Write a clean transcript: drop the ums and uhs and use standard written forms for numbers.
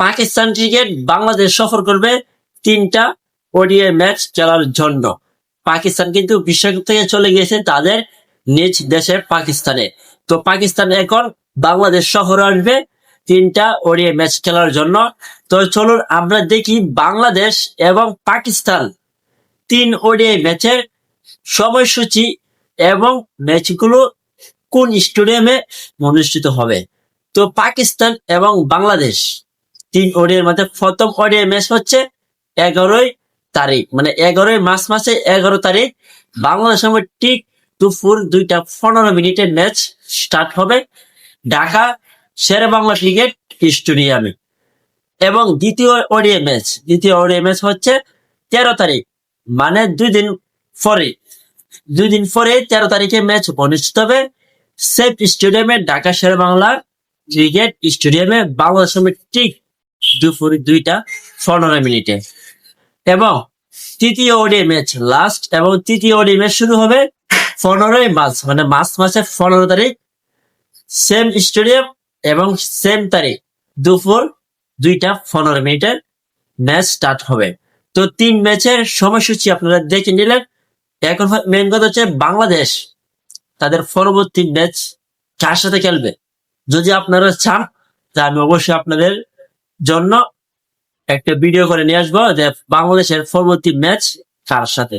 Pakistan cricket Bangladesh সফর করবে 3টা ওডিআই ম্যাচ খেলার জন্য। পাকিস্তান কিন্তু বিশ্বকাপ থেকে চলে গিয়েছে তাদের নিজ দেশে পাকিস্তানে। তো পাকিস্তান এখন বাংলাদেশ সফরে আসবে 3টা ওডিআই ম্যাচ খেলার জন্য। তো চলুন আমরা দেখি বাংলাদেশ এবং পাকিস্তান 3 ওডিআই ম্যাচের সময়সূচি এবং ম্যাচগুলো কোন স্টেডিয়ামে অনুষ্ঠিত হবে। তো পাকিস্তান এবং বাংলাদেশ 3 ওডিআই মধ্যে প্রথম ওডিআই ম্যাচ হচ্ছে 11 তারিখ, মানে 11 মার্চ মাসে 11 তারিখ বাংলাদেশ সময় ঠিক দুপুর 2:15 ম্যাচ স্টার্ট হবে ঢাকা শেরেবাংলা ক্রিকেট স্টেডিয়ামে। এবং দ্বিতীয় ওডিআই ম্যাচ হচ্ছে 13 তারিখ, মানে 2 দিন পরে 13 তারিখে ম্যাচ অনুষ্ঠিত হবে সেফ স্টেডিয়ামে ঢাকা শেরেবাংলা ক্রিকেট স্টেডিয়ামে বাংলাদেশ সময় ঠিক দুপুর 2:15। এবং তৃতীয় ওডিআই ম্যাচ লাস্ট এবং তৃতীয় ওডিআই ম্যাচ শুরু হবে 15 মার্চ, মানে মার্চ মাসের 15 তারিখ সেম স্টেডিয়াম এবং সেম তারিখ দুপুর 2:15 ম্যাচ স্টার্ট হবে। তো 3 ম্যাচের সময়সূচি আপনারা দেখে নিলেন। এখন মেন কথা হচ্ছে বাংলাদেশ তাদের পরবর্তী ম্যাচ কার সাথে খেলবে। যদি আপনারা চান তা আমি অবশ্যই আপনাদের জন্য একটা ভিডিও করে নিয়ে আসবো যে বাংলাদেশের পরবর্তী ম্যাচ কার সাথে।